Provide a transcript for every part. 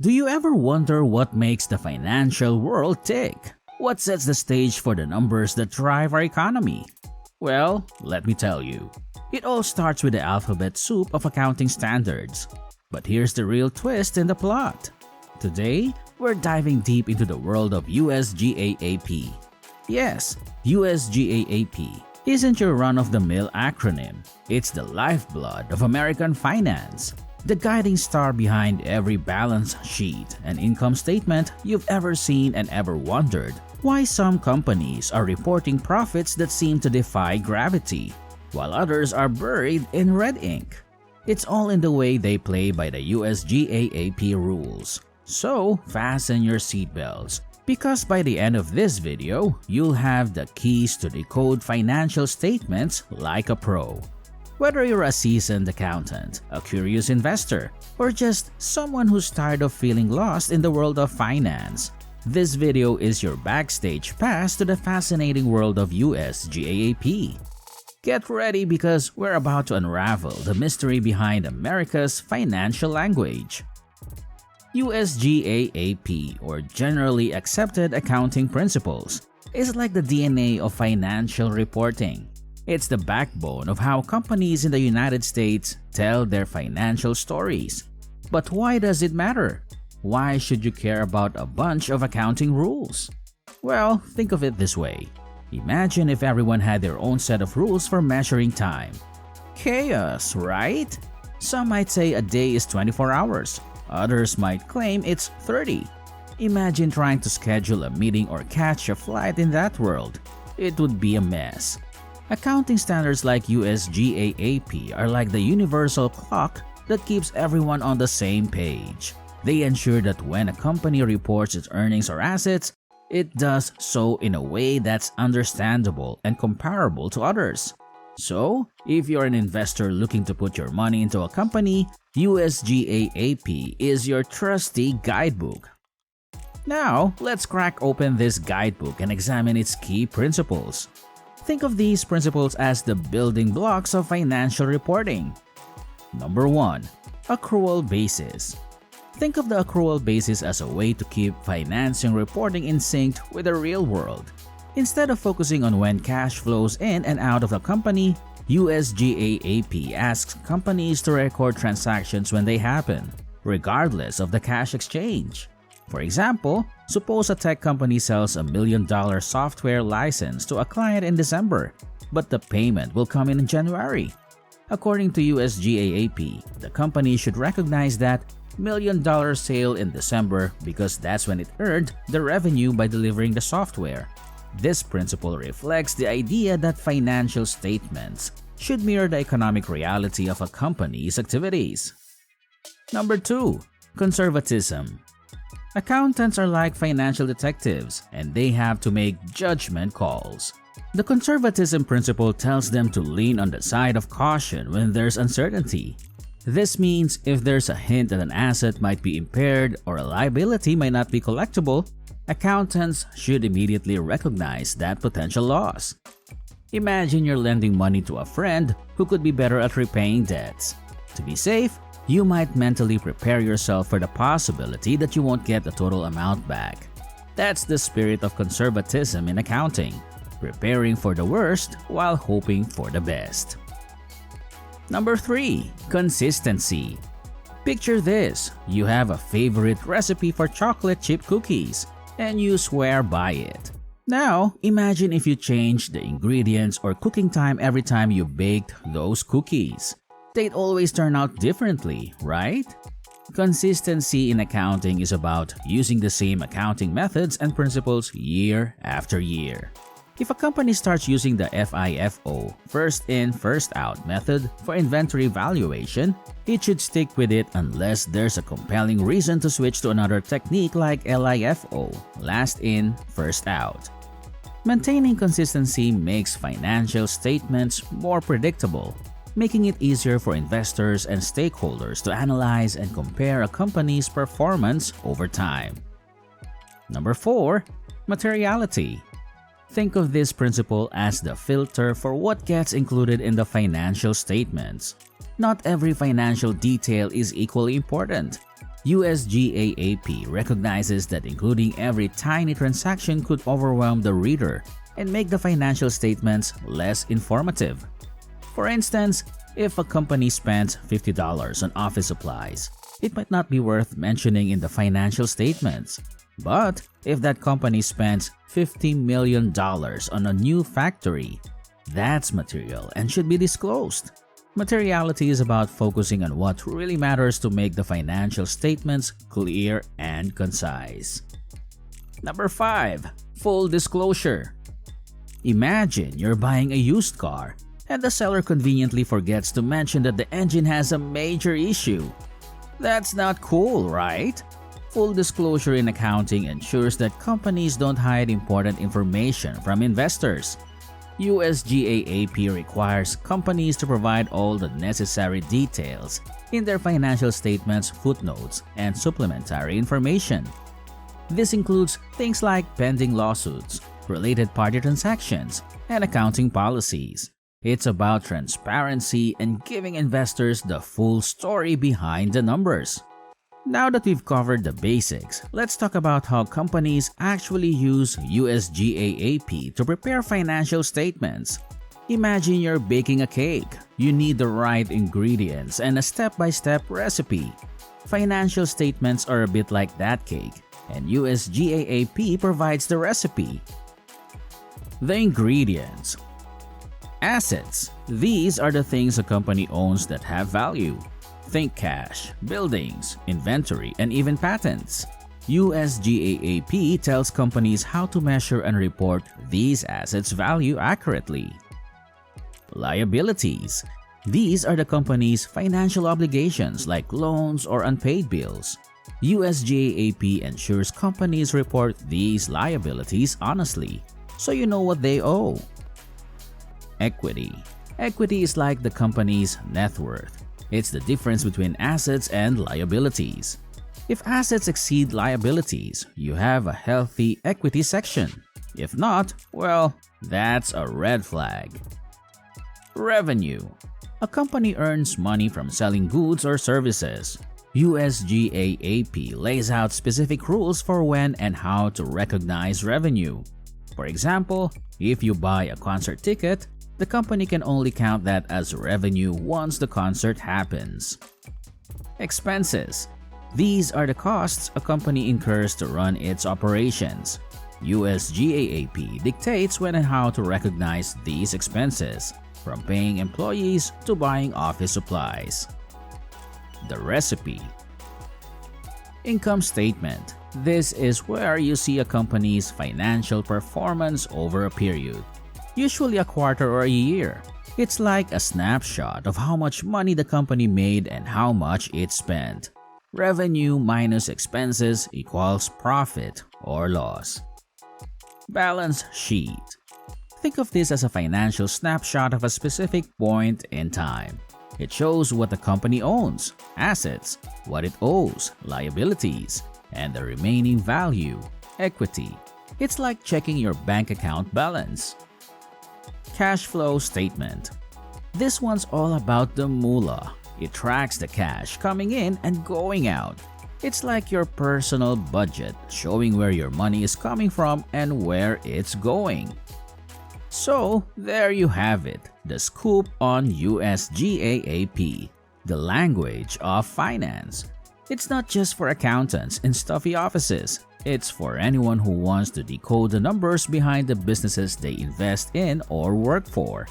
Do you ever wonder what makes the financial world tick? What sets the stage for the numbers that drive our economy? Well, let me tell you. It all starts with the alphabet soup of accounting standards. But here's the real twist in the plot. Today, we're diving deep into the world of USGAAP. Yes, USGAAP isn't your run-of-the-mill acronym. It's the lifeblood of American finance, the guiding star behind every balance sheet and income statement you've ever seen and ever wondered why some companies are reporting profits that seem to defy gravity, while others are buried in red ink. It's all in the way they play by the USGAAP rules. So, fasten your seatbelts, because by the end of this video, you'll have the keys to decode financial statements like a pro. Whether you're a seasoned accountant, a curious investor, or just someone who's tired of feeling lost in the world of finance, this video is your backstage pass to the fascinating world of USGAAP. Get ready because we're about to unravel the mystery behind America's financial language. USGAAP, or Generally Accepted Accounting Principles, is like the DNA of financial reporting. It's the backbone of how companies in the United States tell their financial stories. But why does it matter? Why should you care about a bunch of accounting rules? Well, think of it this way. Imagine if everyone had their own set of rules for measuring time. Chaos, right? Some might say a day is 24 hours. Others might claim it's 30. Imagine trying to schedule a meeting or catch a flight in that world. It would be a mess. Accounting standards like USGAAP are like the universal clock that keeps everyone on the same page. They ensure that when a company reports its earnings or assets, it does so in a way that's understandable and comparable to others. So, if you're an investor looking to put your money into a company, USGAAP is your trusty guidebook. Now, let's crack open this guidebook and examine its key principles. Think of these principles as the building blocks of financial reporting. Number 1. Accrual basis. Think of the accrual basis as a way to keep financing reporting in sync with the real world. Instead of focusing on when cash flows in and out of a company, USGAAP asks companies to record transactions when they happen, regardless of the cash exchange. For example, suppose a tech company sells a $1 million software license to a client in December, but the payment will come in January. According to USGAAP, the company should recognize that $1 million sale in December because that's when it earned the revenue by delivering the software. This principle reflects the idea that financial statements should mirror the economic reality of a company's activities. Number 2. Conservatism. Accountants are like financial detectives, and they have to make judgment calls. The conservatism principle tells them to lean on the side of caution when there's uncertainty. This means if there's a hint that an asset might be impaired or a liability might not be collectible, accountants should immediately recognize that potential loss. Imagine you're lending money to a friend who could be better at repaying debts. To be safe, you might mentally prepare yourself for the possibility that you won't get the total amount back. That's the spirit of conservatism in accounting, preparing for the worst while hoping for the best. Number 3. Consistency. Picture this, you have a favorite recipe for chocolate chip cookies, and you swear by it. Now, imagine if you change the ingredients or cooking time every time you baked those cookies. They'd always turn out differently, right? Consistency in accounting is about using the same accounting methods and principles year after year. If a company starts using the FIFO, first in, first out method for inventory valuation, it should stick with it unless there's a compelling reason to switch to another technique like LIFO, last in, first out. Maintaining consistency makes financial statements more predictable, making it easier for investors and stakeholders to analyze and compare a company's performance over time. Number 4. Materiality. Think of this principle as the filter for what gets included in the financial statements. Not every financial detail is equally important. USGAAP recognizes that including every tiny transaction could overwhelm the reader and make the financial statements less informative. For instance, if a company spends $50 on office supplies, it might not be worth mentioning in the financial statements. But if that company spends $50 million on a new factory, that's material and should be disclosed. Materiality is about focusing on what really matters to make the financial statements clear and concise. Number 5. Full disclosure. Imagine you're buying a used car and the seller conveniently forgets to mention that the engine has a major issue. That's not cool, right? Full disclosure in accounting ensures that companies don't hide important information from investors. USGAAP requires companies to provide all the necessary details in their financial statements, footnotes, and supplementary information. This includes things like pending lawsuits, related party transactions, and accounting policies. It's about transparency and giving investors the full story behind the numbers. Now that we've covered the basics, let's talk about how companies actually use USGAAP to prepare financial statements. Imagine you're baking a cake. You need the right ingredients and a step-by-step recipe. Financial statements are a bit like that cake, and USGAAP provides the recipe. The ingredients. Assets. These are the things a company owns that have value. Think cash, buildings, inventory, and even patents. USGAAP tells companies how to measure and report these assets' value accurately. Liabilities. These are the company's financial obligations like loans or unpaid bills. USGAAP ensures companies report these liabilities honestly, so you know what they owe. Equity. Equity is like the company's net worth. It's the difference between assets and liabilities. If assets exceed liabilities, you have a healthy equity section. If not, well, that's a red flag. Revenue. A company earns money from selling goods or services. USGAAP lays out specific rules for when and how to recognize revenue. For example, if you buy a concert ticket, the company can only count that as revenue once the concert happens. Expenses. These are the costs a company incurs to run its operations. USGAAP dictates when and how to recognize these expenses, from paying employees to buying office supplies. The recipe. Income statement. This is where you see a company's financial performance over a period, usually a quarter or a year. It's like a snapshot of how much money the company made and how much it spent. Revenue minus expenses equals profit or loss. Balance sheet. Think of this as a financial snapshot of a specific point in time. It shows what the company owns, assets, what it owes, liabilities, and the remaining value, equity. It's like checking your bank account balance. Cash flow statement. This one's all about the moolah. It tracks the cash coming in and going out. It's like your personal budget, showing where your money is coming from and where it's going. So, there you have it, the scoop on USGAAP, the language of finance. It's not just for accountants in stuffy offices. It's for anyone who wants to decode the numbers behind the businesses they invest in or work for.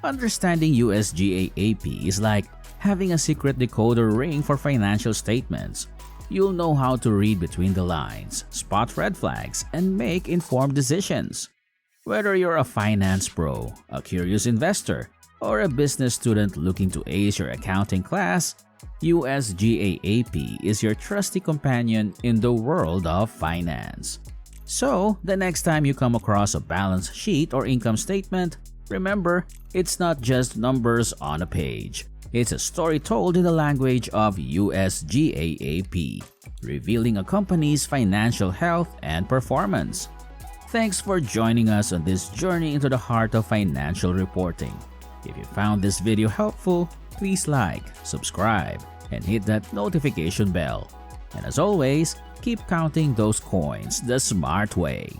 Understanding USGAAP is like having a secret decoder ring for financial statements. You'll know how to read between the lines, spot red flags, and make informed decisions. Whether you're a finance pro, a curious investor, or a business student looking to ace your accounting class, USGAAP is your trusty companion in the world of finance. So, the next time you come across a balance sheet or income statement, remember, it's not just numbers on a page. It's a story told in the language of USGAAP, revealing a company's financial health and performance. Thanks for joining us on this journey into the heart of financial reporting. If you found this video helpful, please like, subscribe, and hit that notification bell. And as always, keep counting those coins the smart way.